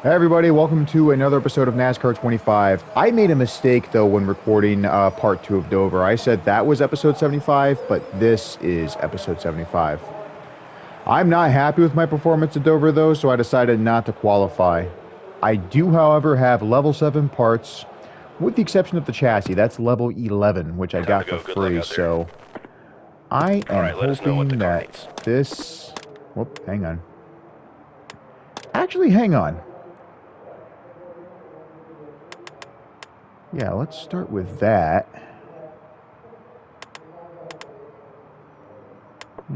Hey everybody, welcome to another episode of NASCAR 25. I made a mistake though when recording part 2 of Dover. I said that was episode 75, but this is episode 75. I'm not happy with my performance at Dover though, so I decided not to qualify. I do, however, have level 7 parts, with the exception of the chassis. That's level 11, which I got for free, so I am hoping that this... Whoop, hang on. Actually, hang on. Yeah, let's start with that.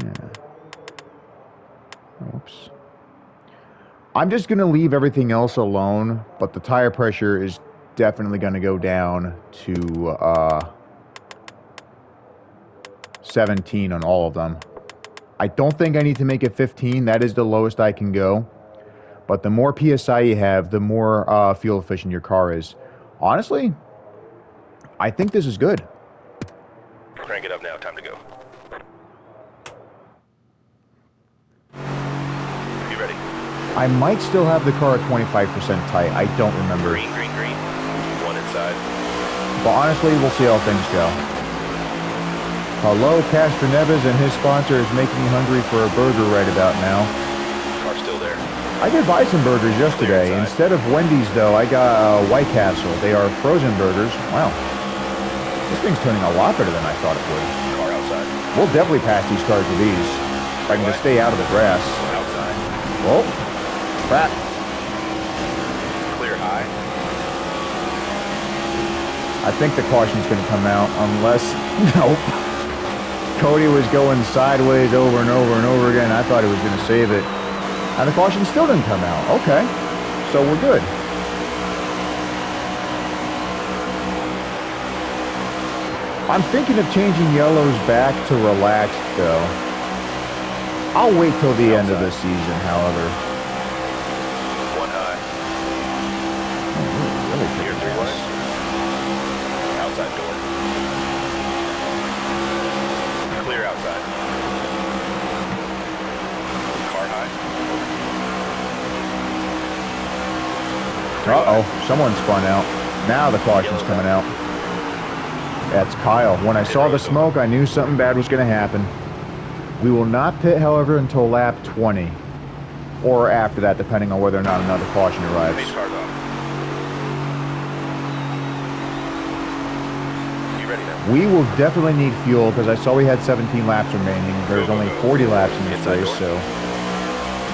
Yeah. Oops. I'm just going to leave everything else alone, but the tire pressure is definitely going to go down to 17 on all of them. I don't think I need to make it 15. That is the lowest I can go. But the more PSI you have, the more fuel efficient your car is. Honestly, I think this is good. Crank it up now, time to go. You ready? I might still have the car at 25% tight. I don't remember. Green. One inside. But honestly, we'll see how things go. Hello, Castro Neves and his sponsor is making me hungry for a burger right about now. Car's still there. I did buy some burgers yesterday. Instead of Wendy's, though, I got White Castle. They are frozen burgers. Wow. This thing's turning a lot better than I thought it would. Car outside. We'll definitely pass these cars with these. If I can just stay out of the grass. Outside. Oh, crap. Clear high. I think the caution's going to come out unless... Nope. Cody was going sideways over and over and over again. I thought he was going to save it. And the caution still didn't come out. Okay. So we're good. I'm thinking of changing yellows back to relaxed, though. I'll wait till the end of the season, however. One high. Oh, really Clear three wide. Outside door. Clear outside. Car high. Uh-oh, someone spun out. Now the caution's coming out. That's Kyle. When I saw the smoke, I knew something bad was going to happen. We will not pit, however, until lap 20. Or after that, depending on whether or not another caution arrives. Base car's off. You ready now? We will definitely need fuel, because I saw we had 17 laps remaining. There's only 40 laps in this race, so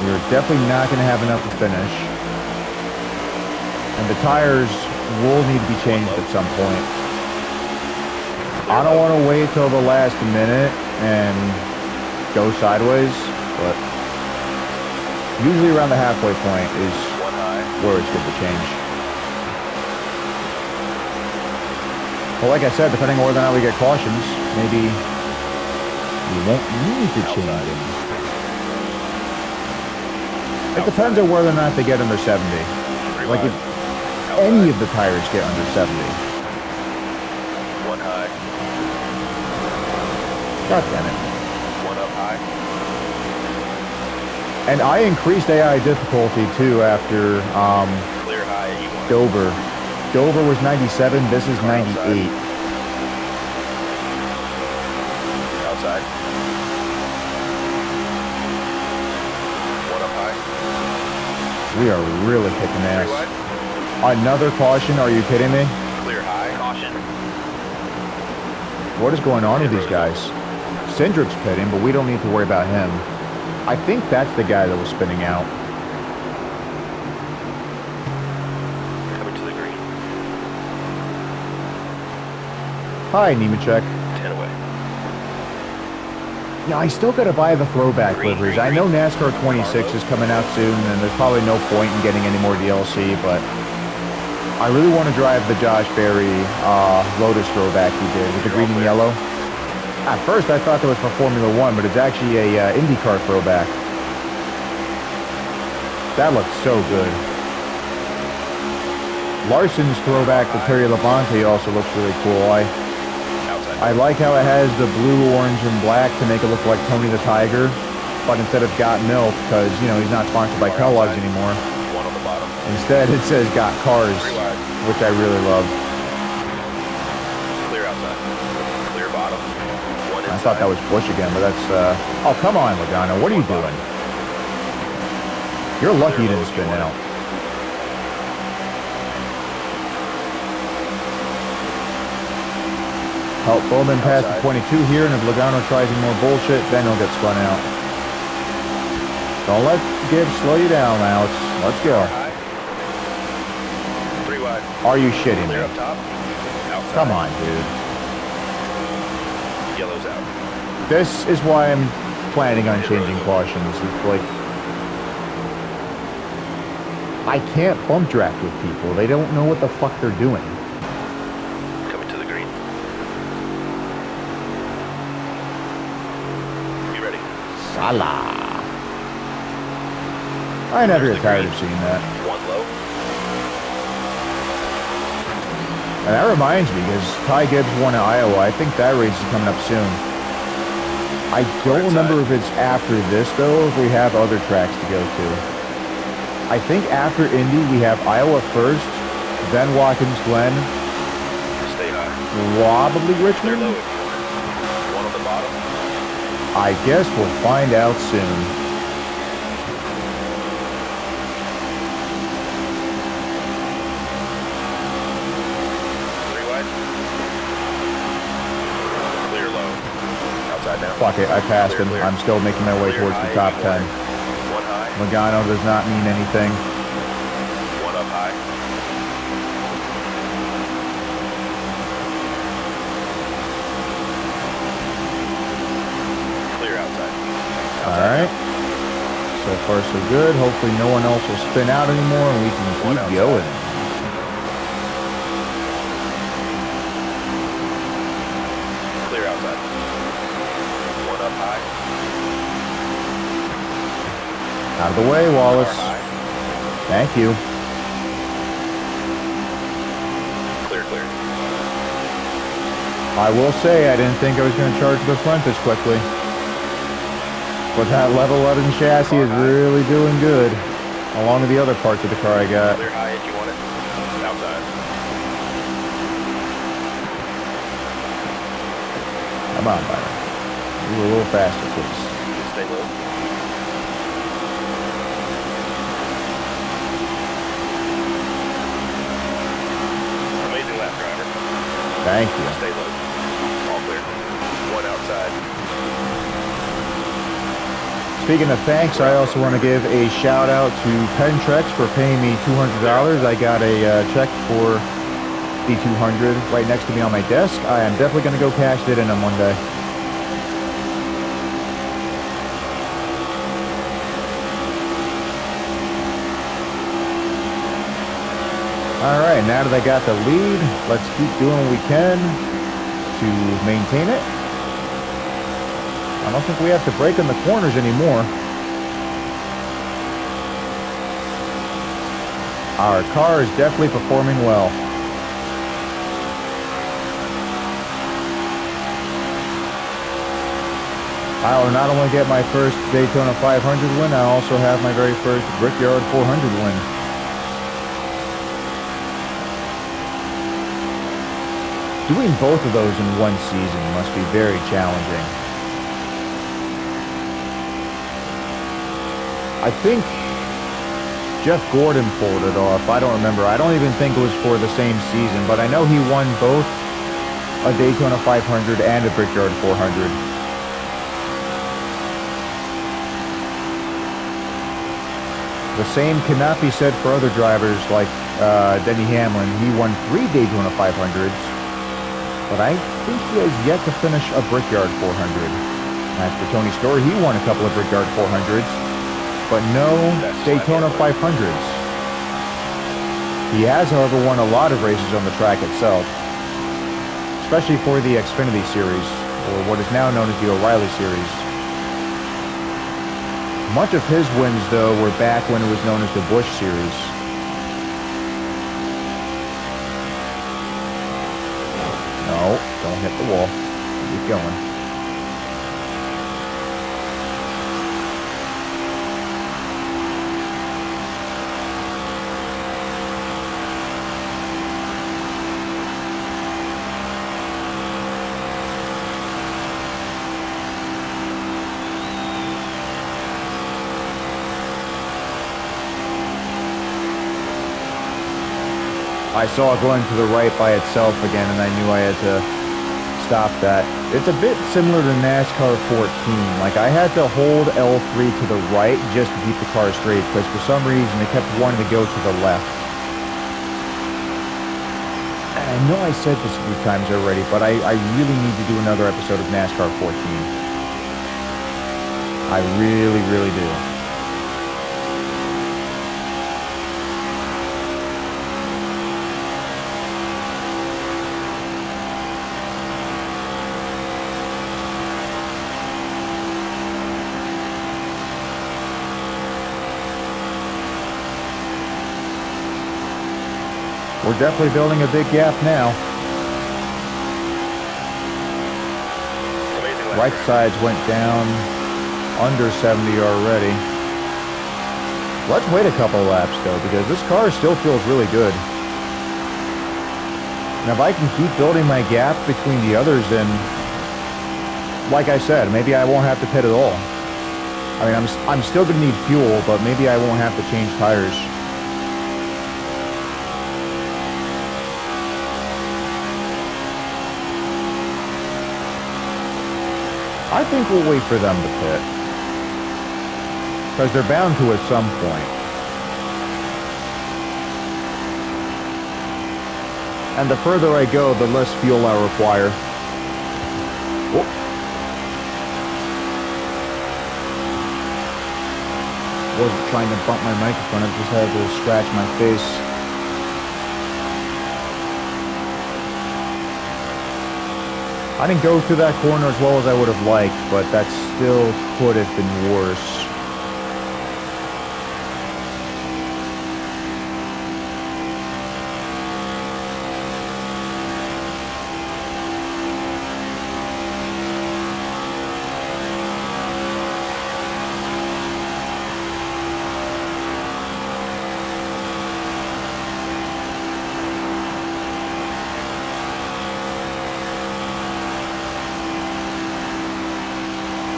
we're definitely not going to have enough to finish. And the tires will need to be changed at some point. I don't want to wait till the last minute and go sideways, but usually around the halfway point is where it's good to change. Well, like I said, depending on whether or not we get cautions, maybe we won't need to change them. It depends on whether or not they get under 70. Like if any of the tires get under 70. One high. God damn it. One up high. And I increased AI difficulty too after Clear high. Dover. Dover was 97, this is 98. Outside. One up high. We are really kicking ass. Another caution, are you kidding me? Clear high. Caution. What is going on with these guys? Cindric's pitting, but we don't need to worry about him. I think that's the guy that was spinning out. Coming to the green. Hi, Nemechek. 10 away. Yeah, I still gotta buy the throwback liveries. I know NASCAR 26 is coming out soon, and there's probably no point in getting any more DLC, but I really want to drive the Josh Berry Lotus throwback he did with the green and yellow. At first, I thought that was for Formula One, but it's actually a IndyCar throwback. That looks so good. Larson's throwback to Terry Labonte also looks really cool. I like how it has the blue, orange, and black to make it look like Tony the Tiger, but instead of Got Milk, because, you know, he's not sponsored by Kellogg's anymore. One on the bottom. Instead, it says got cars, 3 wide. which I really love. Clear outside. Clear bottom. One inside. I thought that was Bush again, but that's, oh, come on, Logano. What are you doing? You're lucky you didn't spin out. Help Bowman pass the 22 here, and if Logano tries any more bullshit, then he'll get spun out. Don't let Gibbs slow you down now. Let's go. 3 wide. Are you shitting me? Clear up top. Outside. Come on, dude. Yellow's out. This is why I'm planning on changing cautions. It's like, I can't bump draft with people. They don't know what the fuck they're doing. Coming to the green. Be ready. Salah. I never get tired of seeing that. One low. And that reminds me, because Ty Gibbs won at Iowa. I think that race is coming up soon. I don't remember if it's after this, though, if we have other tracks to go to. I think after Indy, we have Iowa first, then Watkins Glen. Stay high. Probably Clear Richmond. low if you want. One on the bottom. I guess we'll find out soon. Fuck it, I passed him. I'm still making my way towards the top 10. One high. Logano does not mean anything. One up high. Clear outside. Alright. So far so good. Hopefully no one else will spin out anymore and we can keep going. Clear outside. One up high. Out of the way, Wallace. Thank you. Clear, clear. I will say I didn't think I was going to charge the front this quickly. But that level 11 chassis is really doing good. Along with the other parts of the car I got. Clear high if you want it. Outside. Come on, Byron. Move a little faster, please. Stay low. Amazing lap, driver. Thank you. Stay low. All clear. One outside. Speaking of thanks, I also want to give a shout out to Pentrex for paying me $200. I got a check for the $200 right next to me on my desk. I am definitely going to go cash it in on Monday. Alright, now that I got the lead, let's keep doing what we can to maintain it. I don't think we have to brake in the corners anymore. Our car is definitely performing well. I will not only get my first Daytona 500 win, I also have my very first Brickyard 400 win. Doing both of those in one season must be very challenging. I think Jeff Gordon pulled it off. I don't remember. I don't even think it was for the same season, but I know he won both a Daytona 500 and a Brickyard 400. The same cannot be said for other drivers like Denny Hamlin. He won 3 Daytona 500s, but I think he has yet to finish a Brickyard 400. As for Tony Stewart, he won a couple of Brickyard 400s, but no Daytona 500s. He has, however, won a lot of races on the track itself, especially for the Xfinity Series, or what is now known as the O'Reilly Series. Much of his wins, though, were back when it was known as the Busch Series. No, don't hit the wall. Keep going. I saw it going to the right by itself again, and I knew I had to stop that. It's a bit similar to NASCAR 14. Like, I had to hold L3 to the right just to keep the car straight, because for some reason it kept wanting to go to the left. And I know I said this a few times already, but I really need to do another episode of NASCAR 14. I really, really do. We're definitely building a big gap now. Right sides went down under 70 already. Let's wait a couple of laps though, because this car still feels really good. And if I can keep building my gap between the others, then, like I said, maybe I won't have to pit at all. I mean, I'm still going to need fuel, but maybe I won't have to change tires. I think we'll wait for them to pit, because they're bound to at some point. And the further I go, the less fuel I require. Whoop. Wasn't trying to bump my microphone, I just had to scratch my face. I didn't go through that corner as well as I would have liked, but that still could have been worse.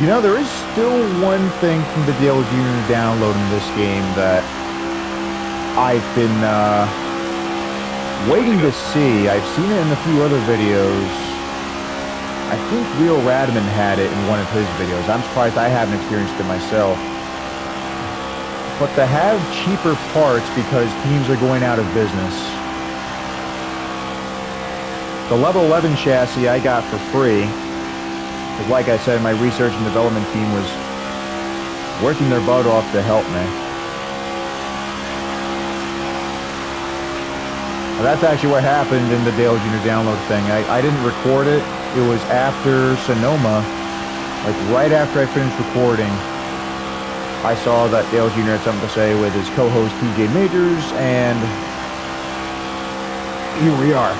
You know, there is still one thing from the Dale Jr. download in this game that I've been waiting to see. I've seen it in a few other videos. I think Real Radman had it in one of his videos. I'm surprised I haven't experienced it myself. But to have cheaper parts because teams are going out of business. The Level 11 chassis I got for free. Because like I said, my research and development team was working their butt off to help me. Now, that's actually what happened in the Dale Jr. download thing. I didn't record it. It was after Sonoma, like right after I finished recording, I saw that Dale Jr. had something to say with his co-host TJ Majors, and here we are.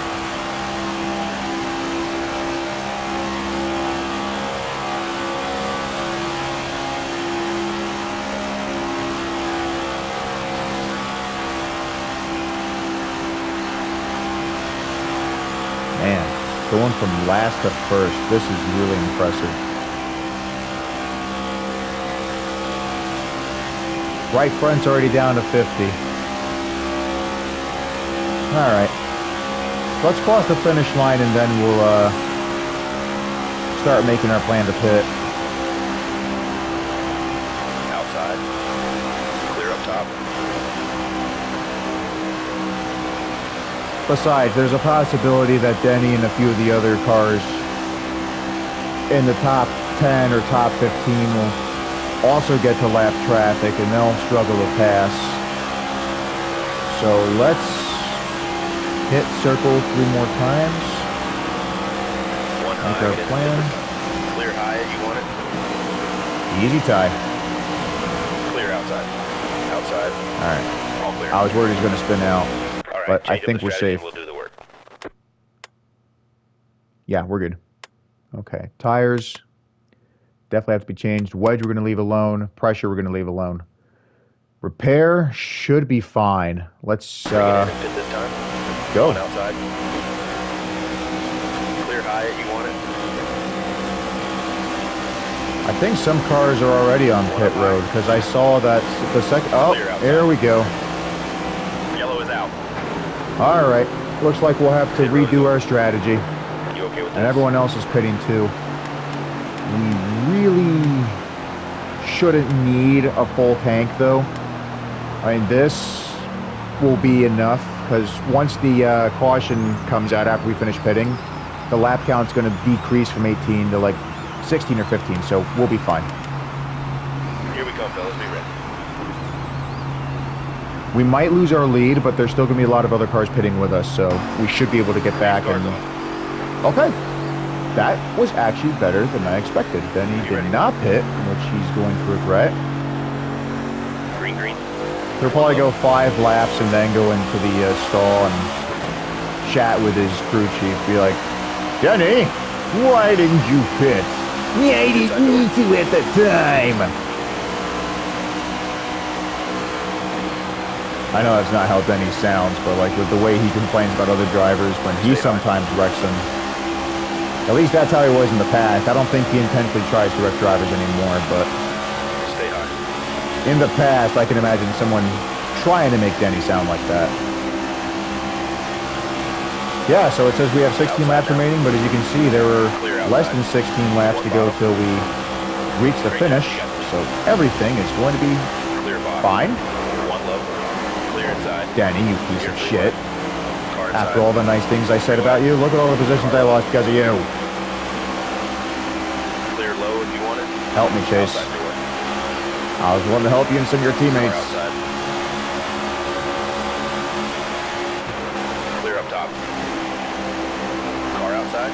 Man, going from last to first, this is really impressive. Right front's already down to 50. Alright. Let's cross the finish line and then we'll start making our plan to pit. Outside. Clear up top. Besides, there's a possibility that Denny and a few of the other cars in the top 10 or top 15 will also get to lap traffic and they'll struggle to pass. So let's hit circle 3 more times. One Make high. our plan. Clear high. You want it? Easy tie. Clear outside. Outside. Alright. All clear. I was worried he was going to spin out. All right, But I change up think the we're strategy, safe. We'll do the work. Yeah, we're good. Okay. Tires. Definitely have to be changed. Wedge we're going to leave alone. Pressure we're going to leave alone. Repair should be fine. Let's Bring it in and pit this time. go. One outside. Clear high. You want it? I think some cars are already on pit road because I saw that the second. Oh, Clear outside. there we go. Yellow is out. All right. Looks like we'll have to redo our strategy. You okay with this? And everyone else is pitting too. We really shouldn't need a full tank though. I mean, this will be enough because once the caution comes out after we finish pitting, the lap count's going to decrease from 18 to like 16 or 15, so we'll be fine. Here we come, fellas. Be ready. We might lose our lead, but there's still going to be a lot of other cars pitting with us, so we should be able to get back. And okay, that was actually better than I expected. Then he did not pit, which he's going to regret. Green, green. He'll probably go 5 laps and then go into the stall and chat with his crew chief. Be like, Denny, why didn't you pit? Yeah, I didn't need to at the time. I know that's not how Denny sounds, but like with the way he complains about other drivers when he sometimes wrecks them. At least that's how he was in the past. I don't think he intentionally tries to wreck drivers anymore, but Stay high. in the past, I can imagine someone trying to make Denny sound like that. Yeah, so it says we have 16 laps remaining, but as you can see, there were less than 16 laps to go till we reach the finish, so everything is going to be fine. One low. Clear inside. Denny, you piece of shit. Car inside. After all the nice things I said about you, look at all the positions I lost because of you. Clear low if you want it. Help me, Chase. Outside door. I was willing to help you and some of your Car teammates. outside. Clear up top. Car outside.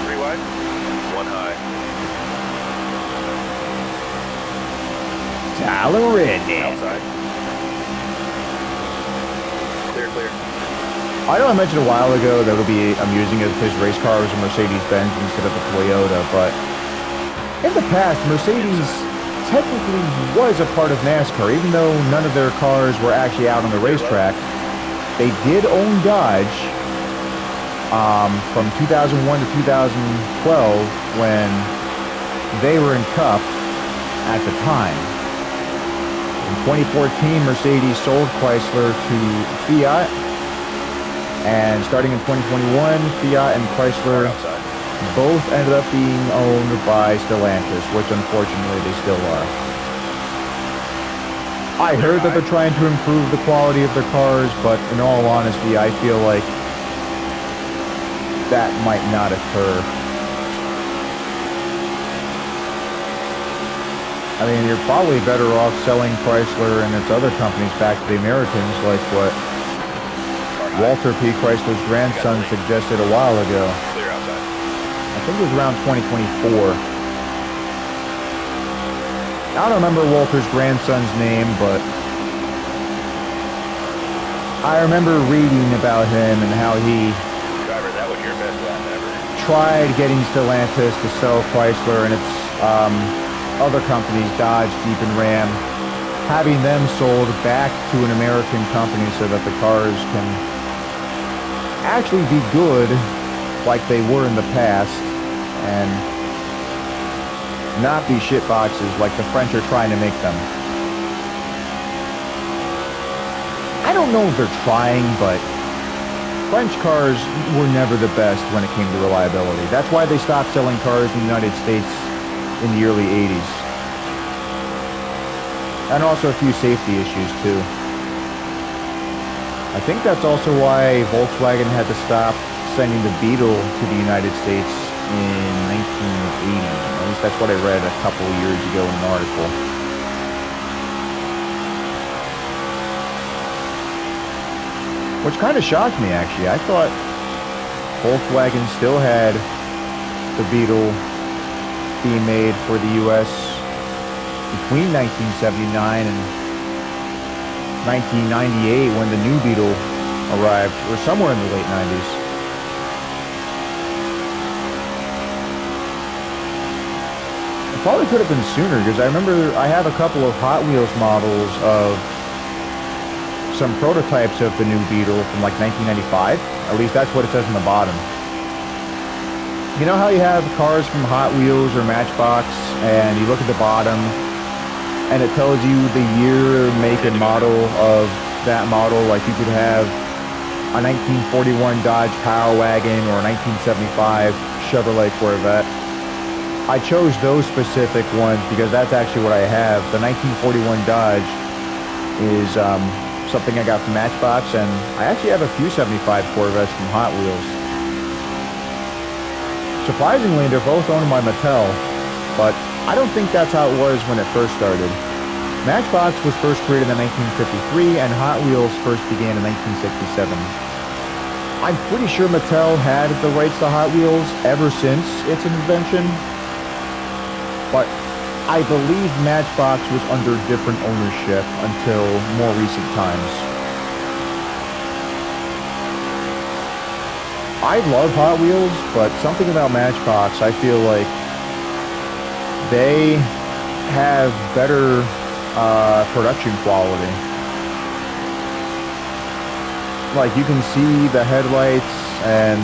3 wide. 1 high. Tyler Redneck. Outside. Clear, clear. I know I mentioned a while ago that it would be amusing if his race car was a Mercedes-Benz instead of a Toyota, but in the past, Mercedes technically was a part of NASCAR, even though none of their cars were actually out on the racetrack. They did own Dodge from 2001 to 2012 when they were in Cup at the time. In 2014, Mercedes sold Chrysler to Fiat, and starting in 2021, Fiat and Chrysler Outside. both ended up being owned by Stellantis, which unfortunately they still are. I heard that they're trying to improve the quality of their cars, but in all honesty, I feel like that might not occur. I mean, you're probably better off selling Chrysler and its other companies back to the Americans, like what Walter P. Chrysler's grandson suggested a while ago. Clear outside. I think it was around 2024. I don't remember Walter's grandson's name, but I remember reading about him and how he Driver, that was your best lap ever. tried getting Stellantis to sell Chrysler and its other companies, Dodge, Jeep, and Ram, having them sold back to an American company so that the cars can actually be good like they were in the past and not be shit boxes like the French are trying to make them. I don't know if they're trying, but French cars were never the best when it came to reliability. That's why they stopped selling cars in the United States in the early 80s. And also a few safety issues too. I think that's also why Volkswagen had to stop sending the Beetle to the United States in 1980. At least that's what I read a couple of years ago in an article. Which kind of shocked me, actually. I thought Volkswagen still had the Beetle being made for the U.S. between 1979 and 1998 when the new Beetle arrived, or somewhere in the late 90s. It probably could have been sooner, because I remember I have a couple of Hot Wheels models of some prototypes of the new Beetle from like 1995. At least that's what it says on the bottom. You know how you have cars from Hot Wheels or Matchbox and you look at the bottom and it tells you the year, make, and model of that model. Like you could have a 1941 Dodge Power Wagon or a 1975 Chevrolet Corvette. I chose those specific ones because that's actually what I have. The 1941 Dodge is something I got from Matchbox, and I actually have a few 75 Corvettes from Hot Wheels. Surprisingly, they're both owned by Mattel, but I don't think that's how it was when it first started. Matchbox was first created in 1953, and Hot Wheels first began in 1967. I'm pretty sure Mattel had the rights to Hot Wheels ever since its invention, but I believe Matchbox was under different ownership until more recent times. I love Hot Wheels, but something about Matchbox, I feel like they have better production quality. Like you can see the headlights and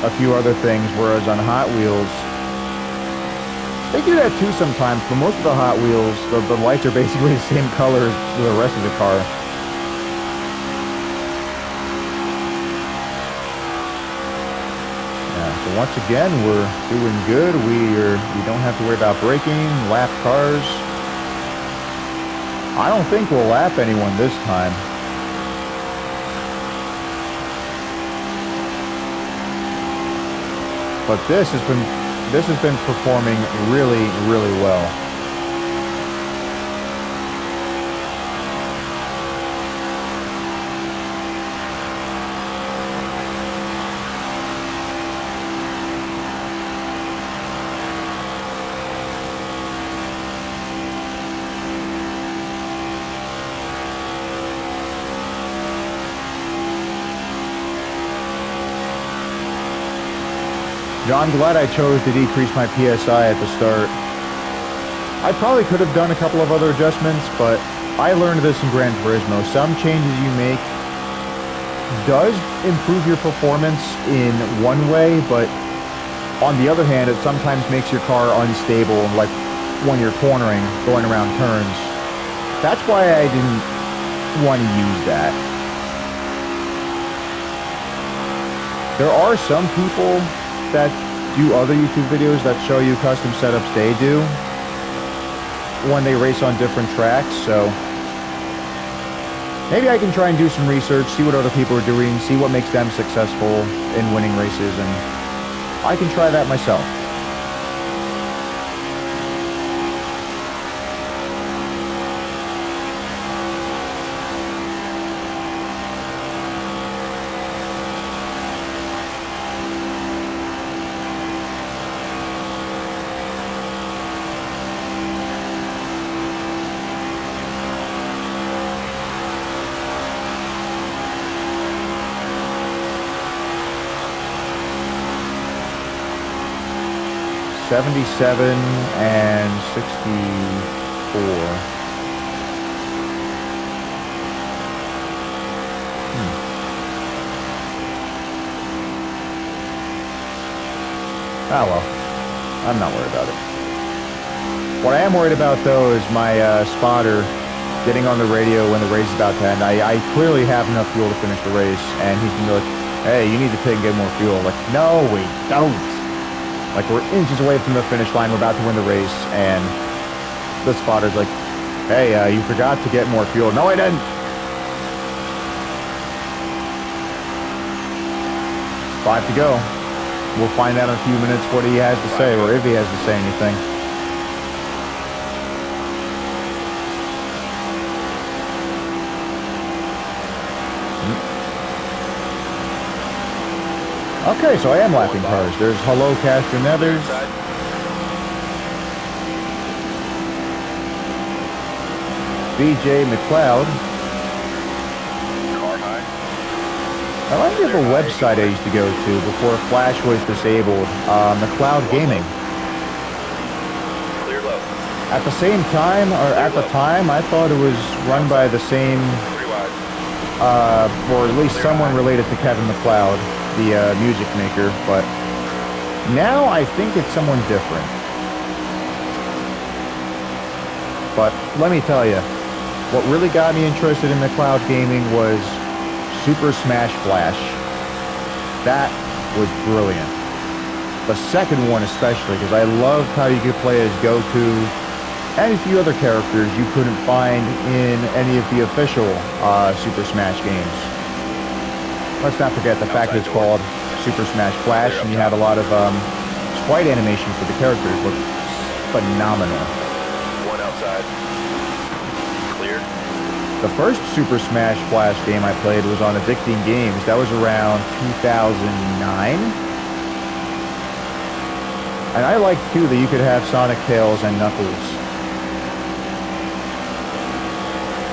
a few other things, whereas on Hot Wheels, they do that too sometimes, but most of the Hot Wheels, the lights are basically the same color as the rest of the car. Yeah, so once again, we're doing good. We don't have to worry about braking, lap cars. I don't think we'll lap anyone this time. But this has been performing really, really well. Now, I'm glad I chose to decrease my PSI at the start. I probably could have done a couple of other adjustments, but I learned this in Gran Turismo. Some changes you make does improve your performance in one way, but on the other hand, it sometimes makes your car unstable, like when you're cornering, going around turns. That's why I didn't want to use that. There are some people that do other YouTube videos that show you custom setups they do when they race on different tracks, so maybe I can try and do some research, see what other people are doing, see what makes them successful in winning races, and I can try that myself. '77 and '64. Ah, well, I'm not worried about it. What I am worried about, though, is my spotter getting on the radio when the race is about to end. I clearly have enough fuel to finish the race, and he's going to be like, hey, you need to take and get more fuel. Like, no, we don't. Like, we're inches away from the finish line, we're about to win the race, and the spotter's like, hey, you forgot to get more fuel. No, I didn't. Five to go. We'll find out in a few minutes what he has to say, or if he has to say anything. Okay, so I am lapping cars. There's Hello Castro Nethers. BJ McLeod. I like to have a website I used to go to before Flash was disabled. McLeod Gaming. Clear low. At the same time, or at the time, I thought it was run by the same, or at least someone related to Kevin McLeod, the music maker, but now I think it's someone different. But let me tell you, what really got me interested in the cloud gaming was Super Smash Flash. That was brilliant. The second one especially, because I loved how you could play as Goku and a few other characters you couldn't find in any of the official Super Smash games. Let's not forget the fact that it's called Super Smash Flash, and you had a lot of sprite animation for the characters. Looked phenomenal. One outside. Clear. The first Super Smash Flash game I played was on Addicting Games. That was around 2009. And I liked, too, that you could have Sonic, Tails, and Knuckles.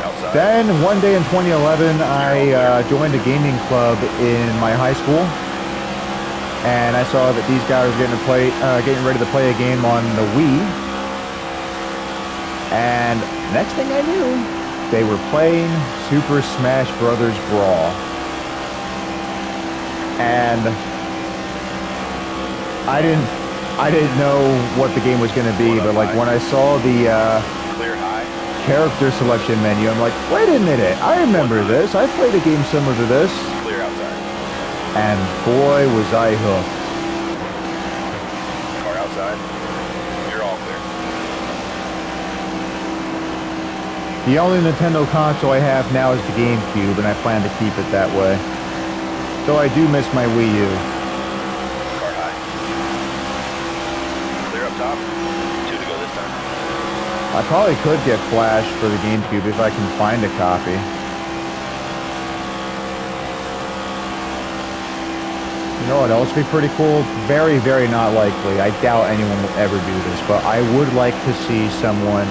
Outside. Then, one day in 2011, I joined a gaming club in my high school. And I saw that these guys were getting ready to play a game on the Wii. And next thing I knew, they were playing Super Smash Bros. Brawl. And I didn't know what the game was going to be, but like when I saw the Clear high. character selection menu, I'm like, wait a minute, I remember this. I played a game similar to this. Clear outside. And boy, was I hooked. Car outside. You're all clear. The only Nintendo console I have now is the GameCube, and I plan to keep it that way. Though I do miss my Wii U. Car high. Clear up top. 2 to go this time. I probably could get Flash for the GameCube if I can find a copy. You know what else would be pretty cool? Very, very not likely. I doubt anyone will ever do this, but I would like to see someone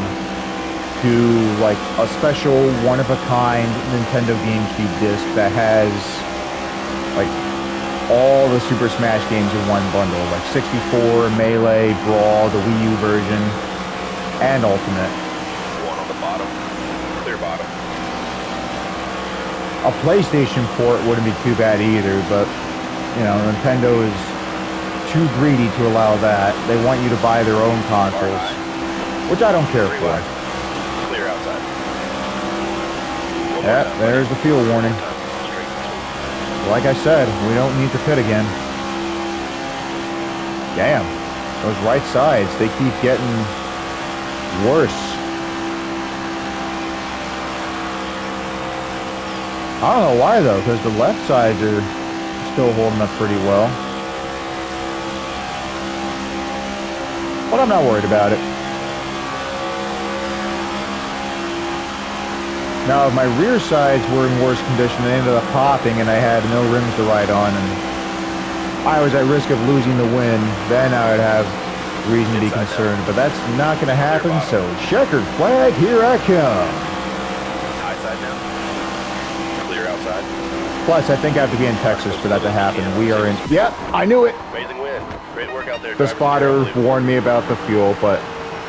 do like a special one-of-a-kind Nintendo GameCube disc that has like all the Super Smash games in one bundle, like 64, Melee, Brawl, the Wii U version, and Ultimate. One on the bottom. Clear bottom. A PlayStation port wouldn't be too bad either, but you know, Nintendo is too greedy to allow that. They want you to buy their own consoles, which I don't care for. Clear outside. Yeah, there's the fuel warning. Like I said, we don't need to pit again. Damn, those right sides, they keep getting worse. I don't know why though, because the left sides are still holding up pretty well. But I'm not worried about it. Now, if my rear sides were in worse condition, they ended up popping and I had no rims to ride on and I was at risk of losing the win, then I would have reason to be concerned. But that's not going to happen, so checkered flag, here I come. High side now. Clear outside. Plus, I think I have to be in Texas for that to happen. We are in... Yep, I knew it! Amazing win. Great work out there. The spotter warned me about the fuel, but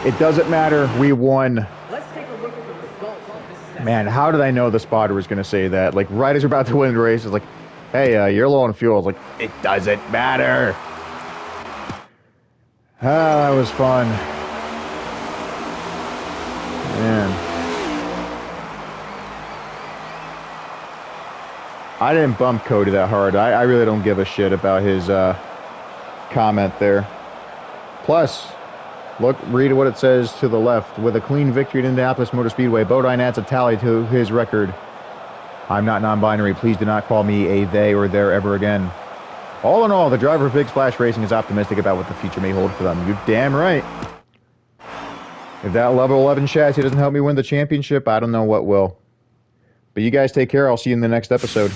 it doesn't matter. We won. Let's take a look at the results of this. Man, how did I know the spotter was going to say that? Like, right as we're about to win the race, it's like, hey, you're low on fuel. I was like, it doesn't matter. Ah, that was fun. Man. I didn't bump Cody that hard. I really don't give a shit about his comment there. Plus, read what it says to the left. With a clean victory at Indianapolis Motor Speedway, Bodine adds a tally to his record. I'm not non-binary. Please do not call me a they or their ever again. All in all, the driver of Big Splash Racing is optimistic about what the future may hold for them. You're damn right. If that level 11 chassis doesn't help me win the championship, I don't know what will. But you guys take care. I'll see you in the next episode.